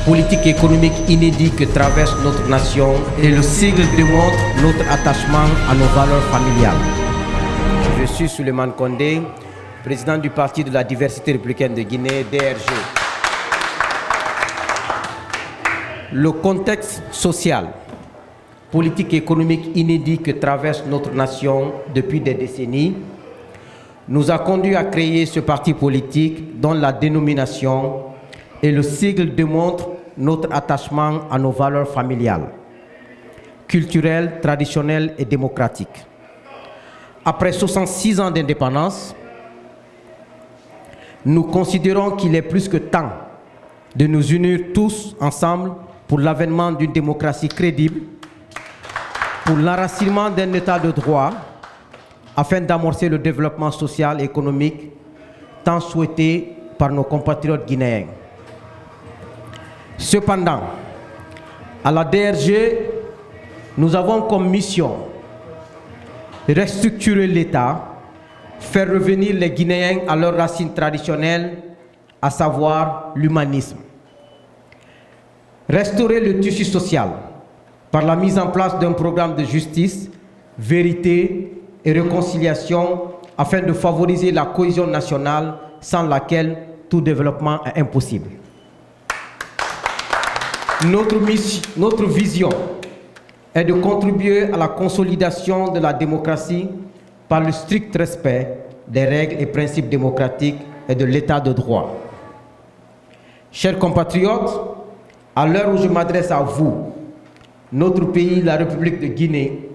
politique économique inédite que traverse notre nation et le sigle démontre notre attachement à nos valeurs familiales. Je suis Souleymane Condé, président du Parti de la diversité républicaine de Guinée, DRG. Le contexte social, politique et économique inédit que traverse notre nation depuis des décennies nous a conduit à créer ce parti politique dont la dénomination et le sigle démontrent notre attachement à nos valeurs familiales, culturelles, traditionnelles et démocratiques. Après 66 ans d'indépendance, nous considérons qu'il est plus que temps de nous unir tous ensemble pour l'avènement d'une démocratie crédible, pour l'enracinement d'un état de droit, afin d'amorcer le développement social et économique tant souhaité par nos compatriotes guinéens. Cependant, à la DRG, nous avons comme mission de restructurer l'État, faire revenir les Guinéens à leurs racines traditionnelles, à savoir l'humanisme. Restaurer le tissu social par la mise en place d'un programme de justice, vérité et réconciliation afin de favoriser la cohésion nationale sans laquelle tout développement est impossible. Notre vision est de contribuer à la consolidation de la démocratie par le strict respect des règles et principes démocratiques et de l'état de droit. Chers compatriotes, à l'heure où je m'adresse à vous, notre pays, la République de Guinée,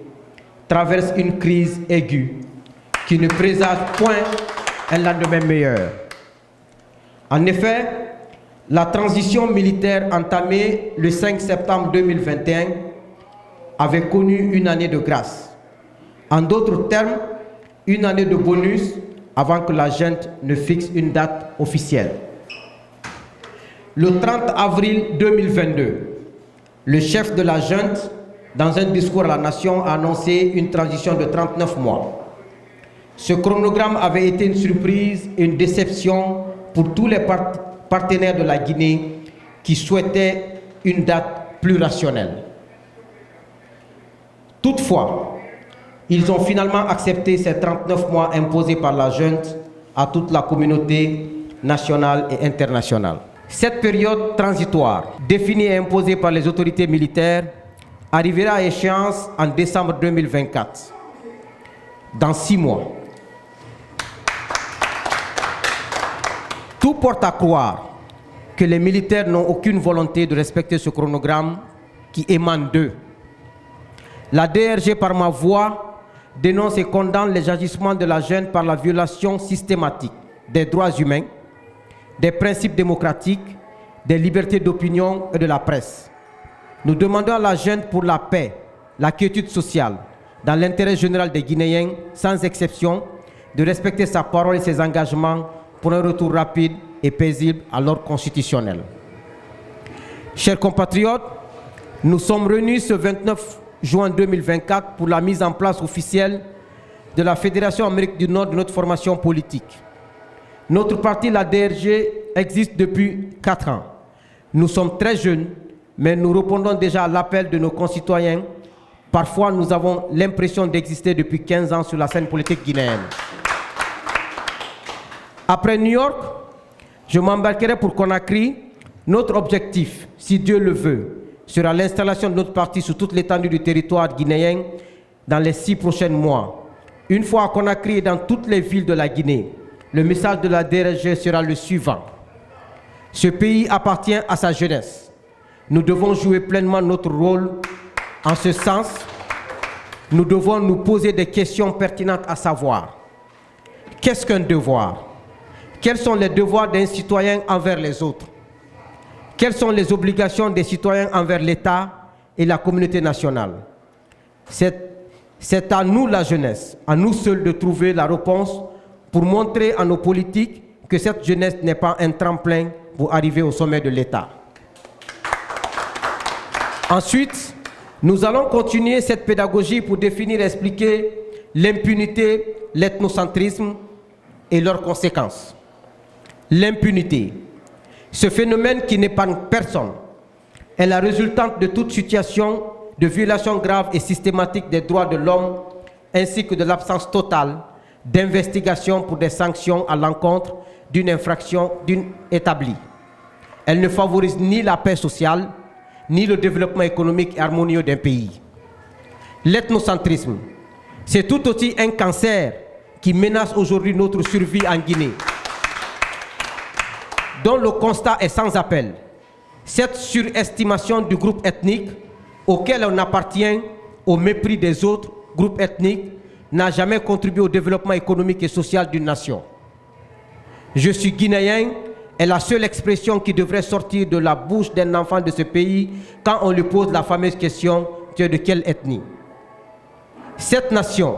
traverse une crise aiguë qui ne présage point un lendemain meilleur. En effet, la transition militaire entamée le 5 septembre 2021 avait connu une année de grâce. En d'autres termes, une année de bonus avant que la junte ne fixe une date officielle. Le 30 avril 2022, le chef de la junte, dans un discours à la nation, a annoncé une transition de 39 mois. Ce chronogramme avait été une surprise et une déception pour tous les partenaires de la Guinée qui souhaitaient une date plus rationnelle. Toutefois, ils ont finalement accepté ces 39 mois imposés par la junte à toute la communauté nationale et internationale. Cette période transitoire, définie et imposée par les autorités militaires, arrivera à échéance en décembre 2024, dans 6 mois. Tout porte à croire que les militaires n'ont aucune volonté de respecter ce chronogramme qui émane d'eux. La DRG, par ma voix, dénonce et condamne les agissements de la junte par la violation systématique des droits humains, des principes démocratiques, des libertés d'opinion et de la presse. Nous demandons à la junte pour la paix, la quiétude sociale, dans l'intérêt général des Guinéens, sans exception, de respecter sa parole et ses engagements pour un retour rapide et paisible à l'ordre constitutionnel. Chers compatriotes, nous sommes réunis ce 29 juin 2024 pour la mise en place officielle de la Fédération Amérique du Nord de notre formation politique. Notre parti, la DRG, existe depuis 4 ans. Nous sommes très jeunes, mais nous répondons déjà à l'appel de nos concitoyens. Parfois, nous avons l'impression d'exister depuis 15 ans sur la scène politique guinéenne. Après New York, je m'embarquerai pour Conakry. Notre objectif, si Dieu le veut, sera l'installation de notre parti sur toute l'étendue du territoire guinéen dans les 6 prochains mois. Une fois à Conakry et dans toutes les villes de la Guinée, le message de la DRG sera le suivant. Ce pays appartient à sa jeunesse. Nous devons jouer pleinement notre rôle. En ce sens, nous devons nous poser des questions pertinentes à savoir. Qu'est-ce qu'un devoir? Quels sont les devoirs d'un citoyen envers les autres? Quelles sont les obligations des citoyens envers l'État et la communauté nationale? C'est à nous, la jeunesse, à nous seuls de trouver la réponse pour montrer à nos politiques que cette jeunesse n'est pas un tremplin pour arriver au sommet de l'État. Ensuite, nous allons continuer cette pédagogie pour définir et expliquer l'impunité, l'ethnocentrisme et leurs conséquences. L'impunité, ce phénomène qui n'épargne personne, est la résultante de toute situation de violation grave et systématique des droits de l'homme, ainsi que de l'absence totale d'investigation pour des sanctions à l'encontre d'une infraction établie. Elle ne favorise ni la paix sociale, ni le développement économique et harmonieux d'un pays. L'ethnocentrisme, c'est tout aussi un cancer qui menace aujourd'hui notre survie en Guinée, dont le constat est sans appel. Cette surestimation du groupe ethnique auquel on appartient au mépris des autres groupes ethniques n'a jamais contribué au développement économique et social d'une nation. Je suis guinéen est la seule expression qui devrait sortir de la bouche d'un enfant de ce pays quand on lui pose la fameuse question « Tu es de quelle ethnie ?» Cette nation,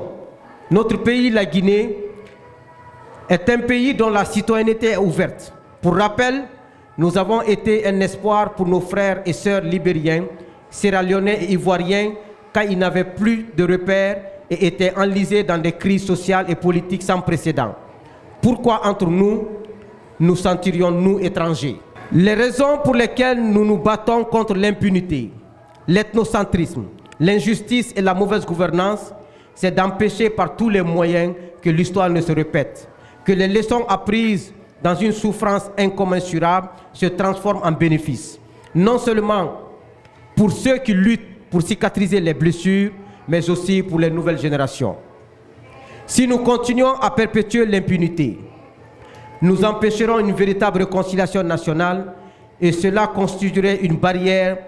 notre pays, la Guinée, est un pays dont la citoyenneté est ouverte. Pour rappel, nous avons été un espoir pour nos frères et sœurs libériens, sierra-léonais et ivoiriens quand ils n'avaient plus de repères et étaient enlisés dans des crises sociales et politiques sans précédent. Pourquoi entre nous, nous sentirions-nous étrangers? Les raisons pour lesquelles nous nous battons contre l'impunité, l'ethnocentrisme, l'injustice et la mauvaise gouvernance, c'est d'empêcher par tous les moyens que l'histoire ne se répète, que les leçons apprises dans une souffrance incommensurable se transforment en bénéfices. Non seulement pour ceux qui luttent pour cicatriser les blessures, mais aussi pour les nouvelles générations. Si nous continuons à perpétuer l'impunité, nous empêcherons une véritable réconciliation nationale et cela constituerait une barrière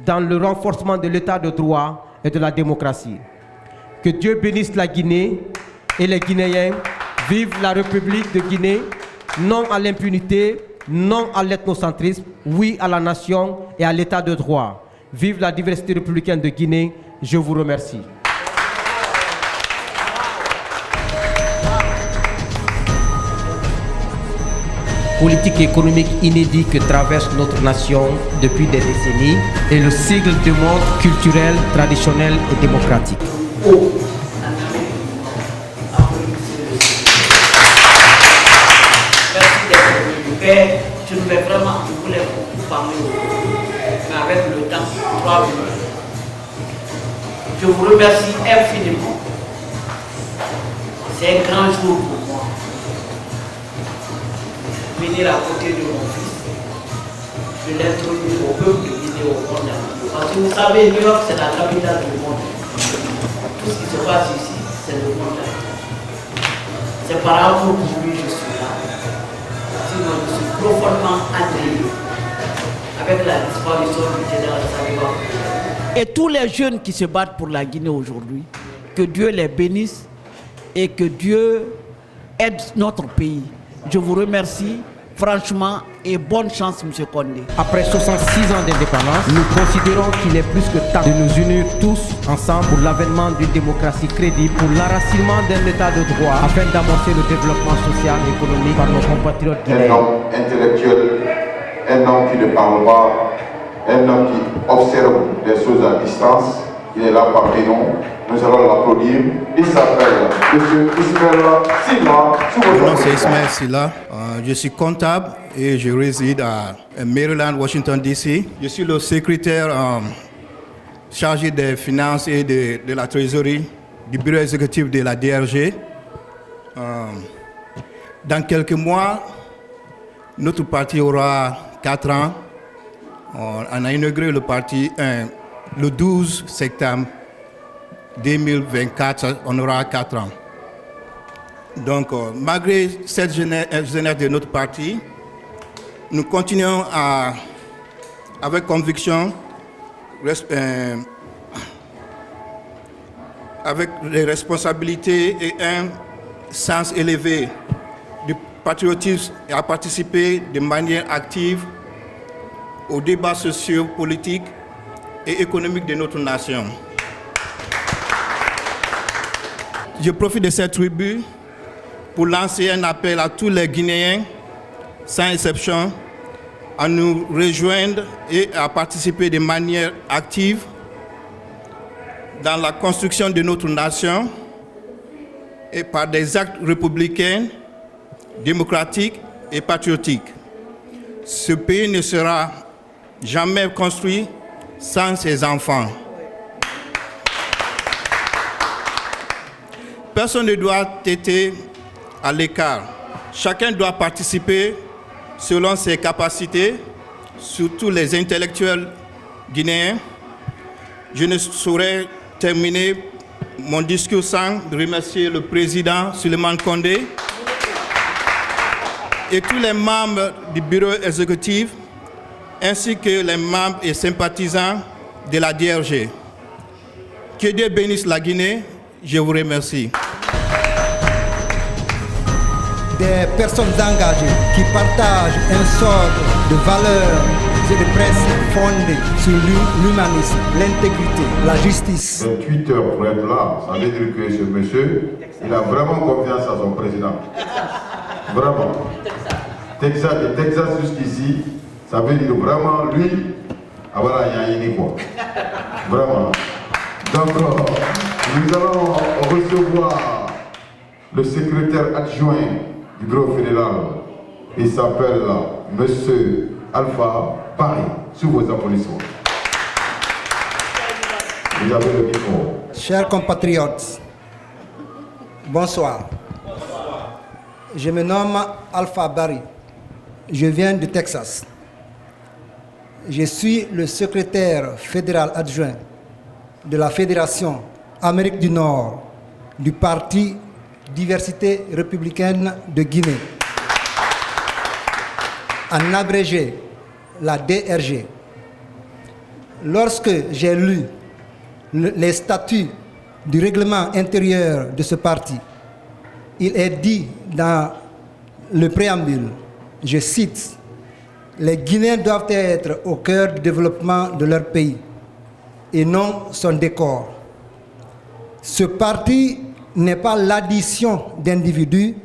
dans le renforcement de l'état de droit et de la démocratie. Que Dieu bénisse la Guinée et les Guinéens. Vive la République de Guinée. Non à l'impunité, non à l'ethnocentrisme, oui à la nation et à l'état de droit. Vive la diversité républicaine de Guinée. Je vous remercie. Politique économique inédite que traverse notre nation depuis des décennies est le sigle du monde culturel, traditionnel et démocratique. Merci d'être venu. Je voulais vraiment vous parler, mais avec le temps, 3 minutes. Je vous remercie infiniment. C'est un grand jour pour moi. Venir à côté de mon fils, je l'introduire au peuple de Guinée, au monde entier. Parce que vous savez, New York, c'est la capitale du monde. Tout ce qui se passe ici, c'est le monde entier. C'est par amour pour lui que je suis là. Sinon, je suis profondément endeuillé avec la disparition du général Saliba. Et tous les jeunes qui se battent pour la Guinée aujourd'hui, que Dieu les bénisse et que Dieu aide notre pays. Je vous remercie franchement et bonne chance, M. Condé. Après 66 ans d'indépendance, nous considérons qu'il est plus que temps de nous unir tous ensemble pour l'avènement d'une démocratie crédible, pour l'enracinement d'un état de droit, afin d'amorcer le développement social et économique par nos compatriotes guinéens. Un homme intellectuel, un homme qui ne parle pas, un homme qui observe les choses à distance. Il est là parmi nous. Nous allons l'applaudir. Il s'appelle M. Ismaël Silla. Mon nom c'est Ismaël Silla. Je suis comptable et je réside à Maryland, Washington, D.C. Je suis le secrétaire chargé des finances et de la trésorerie du bureau exécutif de la DRG. Dans quelques mois, notre parti aura 4 ans. On a inauguré le parti le 12 septembre 2024, on aura 4 ans. Donc, malgré cette jeunesse de notre parti, nous continuons avec conviction, avec les responsabilités et un sens élevé du patriotisme et à participer de manière active aux débats sociaux, politiques et économiques de notre nation. Je profite de cette tribune pour lancer un appel à tous les Guinéens, sans exception, à nous rejoindre et à participer de manière active dans la construction de notre nation et par des actes républicains, démocratiques et patriotiques. Ce pays ne sera jamais construit sans ses enfants. Personne ne doit être à l'écart. Chacun doit participer selon ses capacités, surtout les intellectuels guinéens. Je ne saurais terminer mon discours sans remercier le président Souleymane Condé et tous les membres du bureau exécutif, ainsi que les membres et sympathisants de la DRG. Que Dieu bénisse la Guinée. Je vous remercie. Des personnes engagées qui partagent un socle de valeurs et de principes fondés sur l'humanisme, l'intégrité, la justice. 28 heures pour être là, ça veut dire que ce monsieur, il a vraiment confiance à son président. Vraiment. Texas, de Texas jusqu'ici, ça veut dire vraiment lui, ah voilà, il y a une quoi. Vraiment. Donc, nous allons recevoir le secrétaire adjoint du bureau fédéral. Il s'appelle Monsieur Alpha Barry. Sous vos applaudissements. Vous avez le micro. Chers compatriotes, bonsoir. Je me nomme Alpha Barry. Je viens du Texas. Je suis le secrétaire fédéral adjoint de la Fédération Amérique du Nord du Parti Diversité républicaine de Guinée. En abrégé, la DRG. Lorsque j'ai lu les statuts du règlement intérieur de ce parti, il est dit dans le préambule, je cite, « Les Guinéens doivent être au cœur du développement de leur pays et non son décor. » Ce parti n'est pas l'addition d'individus,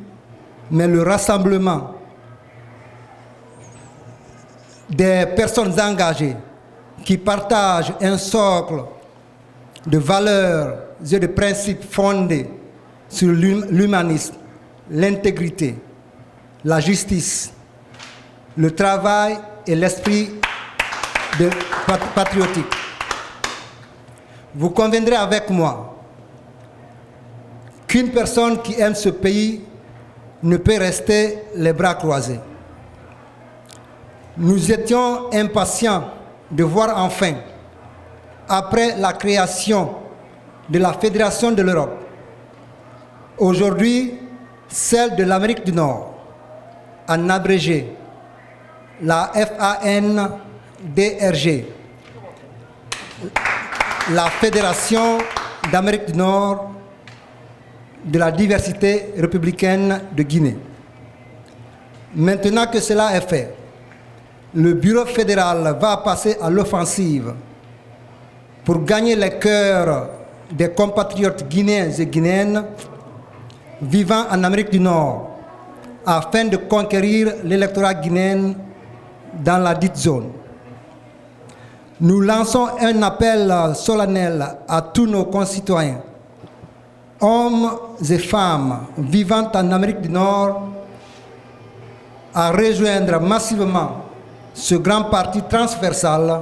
mais le rassemblement des personnes engagées qui partagent un socle de valeurs et de principes fondés sur l'humanisme, l'intégrité, la justice, le travail et l'esprit patriotique. Vous conviendrez avec moi qu'une personne qui aime ce pays ne peut rester les bras croisés. Nous étions impatients de voir enfin, après la création de la Fédération de l'Europe, aujourd'hui celle de l'Amérique du Nord, en abrégé, la FANDRG, la Fédération d'Amérique du Nord de la diversité républicaine de Guinée. Maintenant que cela est fait, le bureau fédéral va passer à l'offensive pour gagner les cœurs des compatriotes guinéens et guinéennes vivant en Amérique du Nord afin de conquérir l'électorat guinéen dans la dite zone. Nous lançons un appel solennel à tous nos concitoyens, hommes et femmes vivant en Amérique du Nord, à rejoindre massivement ce grand parti transversal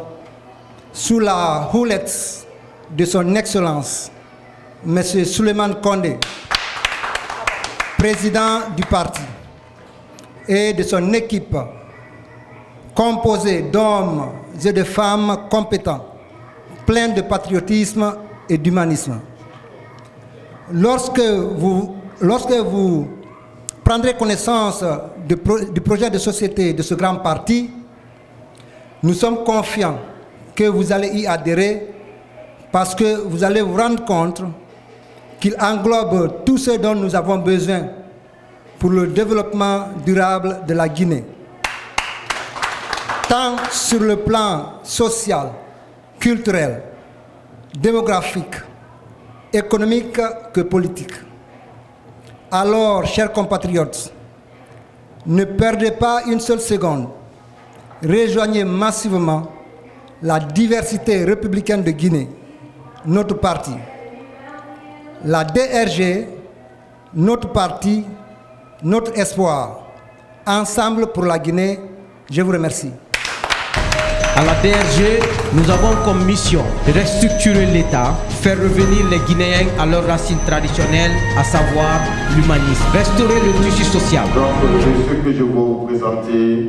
sous la houlette de son Excellence, M. Souleymane Condé, président du parti, et de son équipe composée d'hommes et de femmes compétents, pleins de patriotisme et d'humanisme. Lorsque vous prendrez connaissance du projet de société de ce grand parti, nous sommes confiants que vous allez y adhérer parce que vous allez vous rendre compte qu'il englobe tout ce dont nous avons besoin pour le développement durable de la Guinée, tant sur le plan social, culturel, démographique, économique que politique. Alors, chers compatriotes, ne perdez pas une seule seconde. Rejoignez massivement la diversité républicaine de Guinée, notre parti. La DRG, notre parti, notre espoir. Ensemble pour la Guinée, je vous remercie. À la DRG, nous avons comme mission de restructurer l'État, faire revenir les Guinéens à leurs racines traditionnelles, à savoir l'humanisme, restaurer le tissu social. Donc, le monsieur que je vais vous présenter,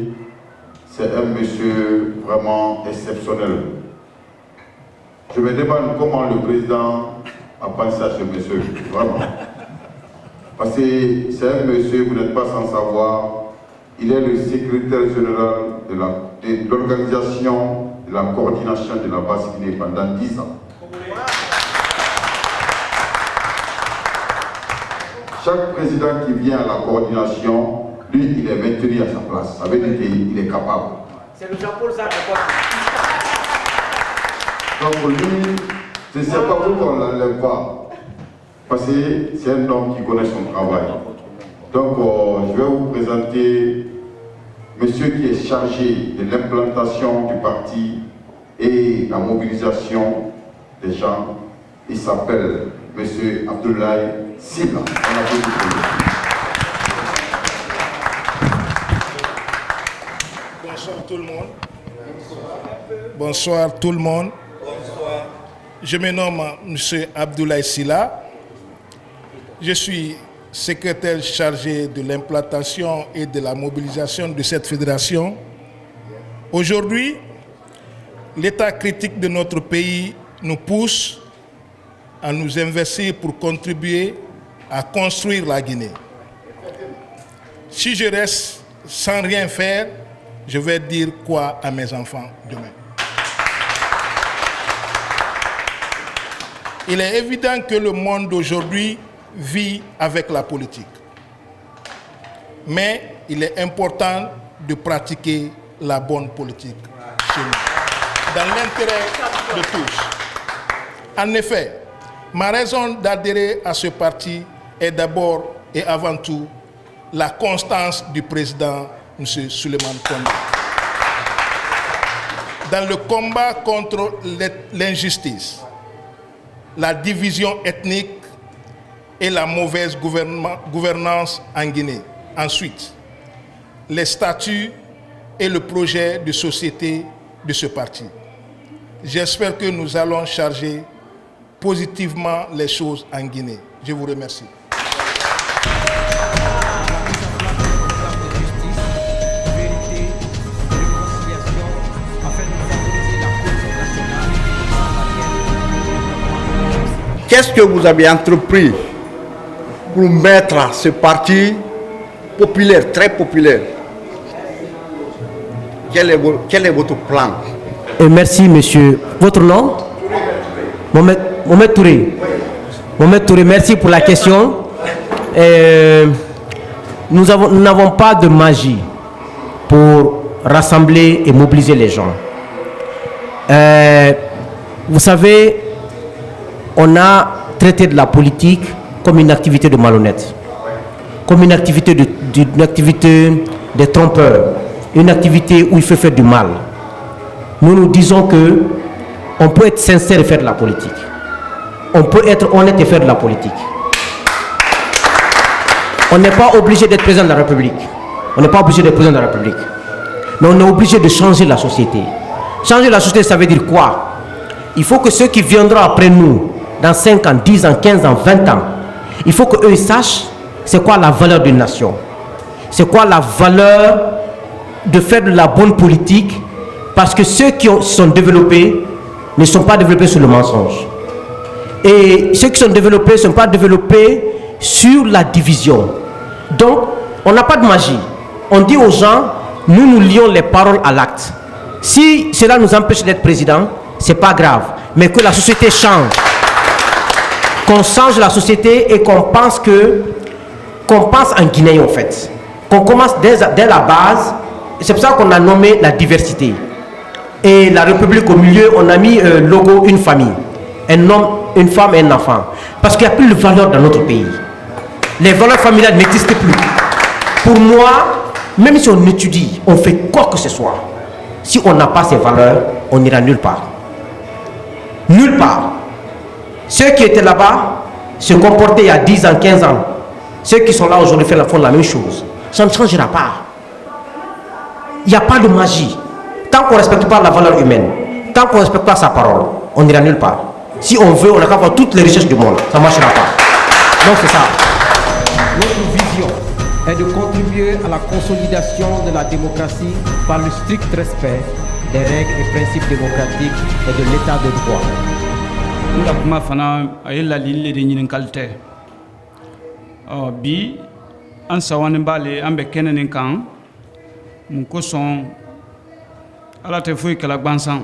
c'est un monsieur vraiment exceptionnel. Je me demande comment le président a pensé à ce monsieur, vraiment. Parce que c'est un monsieur, vous n'êtes pas sans savoir, il est le secrétaire général de l'organisation de la coordination de la Basse-Guinée pendant 10 ans. Chaque président qui vient à la coordination, lui, il est maintenu à sa place. Ça veut dire qu'il est capable. C'est le Jean-Paul Sartre. Donc lui, je ne sais pas pourquoi on ne l'enlève pas. Parce que c'est un homme qui connaît son travail. Donc je vais vous présenter monsieur qui est chargé de l'implantation du parti et la mobilisation des gens. Il s'appelle monsieur Abdoulaye Sylla. On applaudit pour lui. Bonsoir tout le monde. Bonsoir tout le monde. Je me nomme M. Abdoulaye Sylla. Je suis secrétaire chargé de l'implantation et de la mobilisation de cette fédération. Aujourd'hui, l'état critique de notre pays nous pousse à nous investir pour contribuer à construire la Guinée. Si je reste sans rien faire, je vais dire quoi à mes enfants demain? Il est évident que le monde d'aujourd'hui vit avec la politique. Mais il est important de pratiquer la bonne politique chez nous, dans l'intérêt de tous. En effet, ma raison d'adhérer à ce parti est d'abord et avant tout la constance du président M. Souleymane Kondé. Dans le combat contre l'injustice, la division ethnique et la mauvaise gouvernance en Guinée. Ensuite, les statuts et le projet de société de ce parti. J'espère que nous allons charger positivement les choses en Guinée. Je vous remercie. Qu'est-ce que vous avez entrepris pour mettre ce parti populaire, très populaire? Quel est votre plan? Merci, monsieur. Votre nom? Mohamed Touré. Mohamed Touré, merci pour la question. Nous n'avons pas de magie pour rassembler et mobiliser les gens. Vous savez, on a traité de la politique comme une activité de malhonnête, comme une activité des trompeurs, une activité où il faut faire du mal. Nous nous disons que on peut être sincère et faire de la politique. On peut être honnête et faire de la politique. On n'est pas obligé d'être président de la République. On n'est pas obligé d'être président de la République. Mais on est obligé de changer la société. Changer la société, ça veut dire quoi? Il faut que ceux qui viendront après nous, dans 5 ans, 10 ans, 15 ans, 20 ans, il faut qu'eux sachent c'est quoi la valeur d'une nation. C'est quoi la valeur de faire de la bonne politique, parce que ceux qui sont développés ne sont pas développés sur le mensonge. Et ceux qui sont développés ne sont pas développés sur la division. Donc, on n'a pas de magie. On dit aux gens, nous lions les paroles à l'acte. Si cela nous empêche d'être président, ce n'est pas grave. Mais que la société change. Qu'on change la société et qu'on pense en Guinée en fait. Qu'on commence dès la base. C'est pour ça qu'on a nommé la diversité. Et la République au milieu, on a mis logo une famille. Un homme, une femme et un enfant. Parce qu'il n'y a plus de valeur dans notre pays. Les valeurs familiales n'existent plus. Pour moi, même si on étudie, on fait quoi que ce soit, si on n'a pas ces valeurs, on n'ira nulle part. Nulle part. Ceux qui étaient là-bas se comportaient il y a 10 ans, 15 ans. Ceux qui sont là aujourd'hui font la même chose. Ça ne changera pas. Il n'y a pas de magie. Tant qu'on ne respecte pas la valeur humaine, tant qu'on ne respecte pas sa parole, on n'ira nulle part. Si on veut, on n'a qu'à avoir toutes les richesses du monde. Ça ne marchera pas. Donc c'est ça. Notre vision est de contribuer à la consolidation de la démocratie par le strict respect des règles et principes démocratiques et de l'état de droit. Nous avons la ligne de qualité. Bi, en sawan bale, en bekenen kan, mon coson, à la tefouille que la bansan.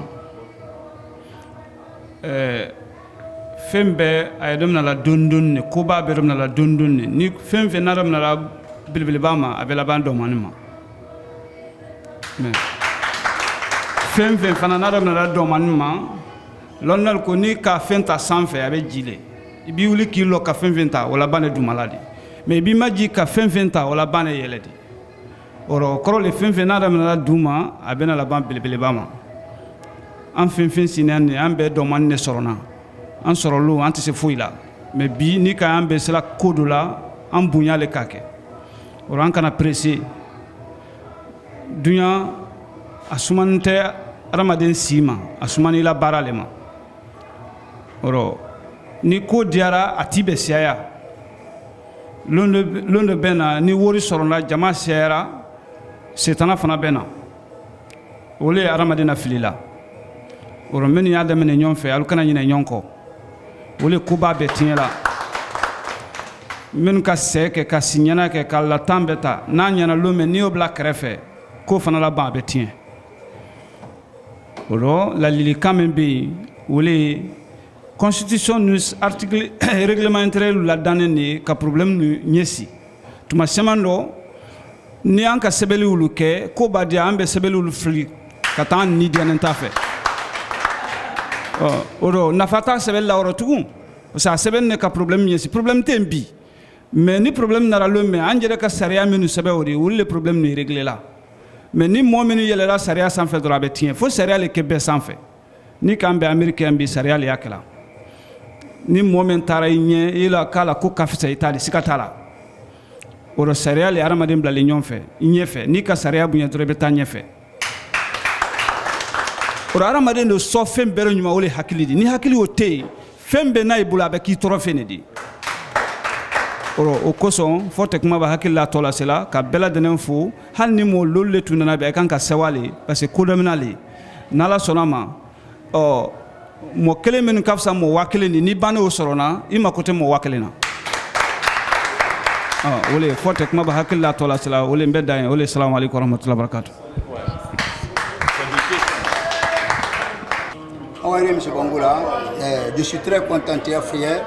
Fembe ay dum na la dundun ne kuba be dum na la dundun ne ni fembe na dum na la bilbilbama abe la bando manima mais fembe fana na dum na la do manima lonnal ko ni ka fenta sanfe abe jile ibi wuli kilo ka femventa wala bane du maladi mais bi maji ka femventa wala bane yeledi oro koro le fembe na dum na la duma abe na la ban bilbilbama en fembe sinane ambe do manne sorona en sorolo anti se fouila mais bi ni ka ambe sela kodola en bunya le kake oran kana pressé dunya asumante ramaden sima asumani la baralema oro ni ko diara atibe siaya londo bena ni wori sorona jama siara setana fana bena ole ramaden filila oro meni adam ne nyonfe alukana nyina nyonko wole kuba betiela men ka seke ka signana ke kala tambeta na nyana lume ni obla krefe ko fana la ba betien olo la lili kamembe wole constitution nous article réglementaire la danene ka problème nu nyesi tuma semando ni anka sebeli uluke ko badia ambe sebeli ulufli katan ni dianenta fe oro nafata sebel la oro tugun ça sebel ne ka problème yesi problème tembi mais ni problème nara lo me anjere ka saria menu sebe ori ou le problème ni réglé là mais ni mo menu yele la saria sans fait droit betien faut saria le kebe sans fait ni kambe américain bi saria le yakla ni moment tara nye ila kala ko kafisa itali sikatala oro saria le aramadem bla le nyon fait nye fait ni ka saria bunya droit betanye fait ora maden do so fembe ro nyuma wole hakili ni hakili wote fembe na ibula be ki toro fenedi oro o koson fote kuma ba hakili la tola sela ka bela denen fo hal ni mo lolle tunana be kan ka sewale parce que kodominali nala sonama mo kele men kafsa mo wakile ni bane o sorona ima kote mo wakile na wole fote kuma ba hakili la tola sela wole mbeda wole assalamu alaykum wa rahmatullahi wa barakatuh. M. Bangoula, je suis très content et fier.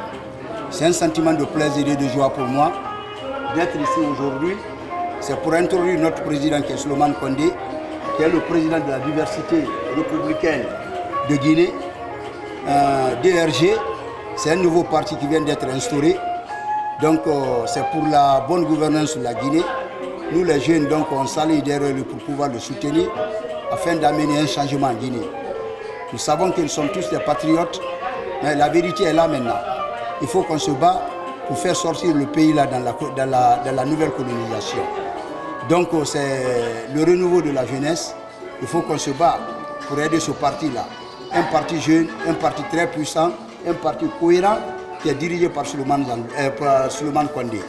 C'est un sentiment de plaisir et de joie pour moi d'être ici aujourd'hui. C'est pour introduire notre président qui est Souleymane Kondé, qui est le président de la diversité républicaine de Guinée. DRG, c'est un nouveau parti qui vient d'être instauré. Donc c'est pour la bonne gouvernance de la Guinée. Nous les jeunes, donc, on s'allie derrière lui pour pouvoir le soutenir afin d'amener un changement en Guinée. Nous savons que nous sommes tous des patriotes, mais la vérité est là maintenant. Il faut qu'on se bat pour faire sortir le pays là dans la nouvelle colonisation. Donc c'est le renouveau de la jeunesse. Il faut qu'on se bat pour aider ce parti-là. Un parti jeune, un parti très puissant, un parti cohérent qui est dirigé par Souleymane Kondé.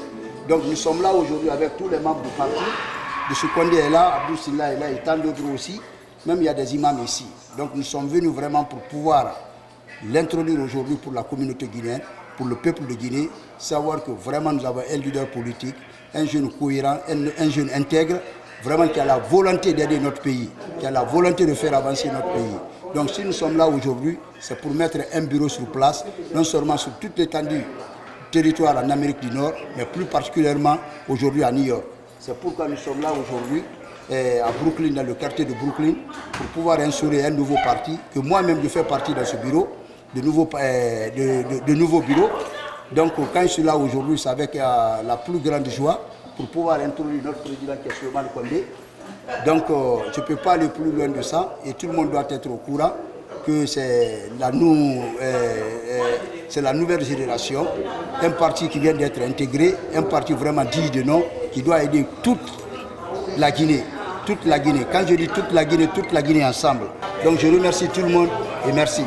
Donc nous sommes là aujourd'hui avec tous les membres du parti. M. Kondé est là, Abdou Silla est là et tant d'autres aussi. Même il y a des imams ici. Donc nous sommes venus vraiment pour pouvoir l'introduire aujourd'hui pour la communauté guinéenne, pour le peuple de Guinée, savoir que vraiment nous avons un leader politique, un jeune cohérent, un jeune intègre, vraiment qui a la volonté d'aider notre pays, qui a la volonté de faire avancer notre pays. Donc si nous sommes là aujourd'hui, c'est pour mettre un bureau sur place, non seulement sur toute l'étendue du territoire en Amérique du Nord, mais plus particulièrement aujourd'hui à New York. C'est pourquoi nous sommes là aujourd'hui à Brooklyn, dans le quartier de Brooklyn, pour pouvoir instaurer un nouveau parti, que moi-même je fais partie de ce bureau, de nouveaux bureaux. Donc quand je suis là aujourd'hui, c'est avec la plus grande joie pour pouvoir introduire notre président qui est Souleymane Kondé. Donc je ne peux pas aller plus loin de ça et tout le monde doit être au courant que c'est la nouvelle génération, un parti qui vient d'être intégré, un parti vraiment digne de nom, qui doit aider toute la Guinée. toute la Guinée. Quand je dis toute la Guinée ensemble. Donc je remercie tout le monde et merci.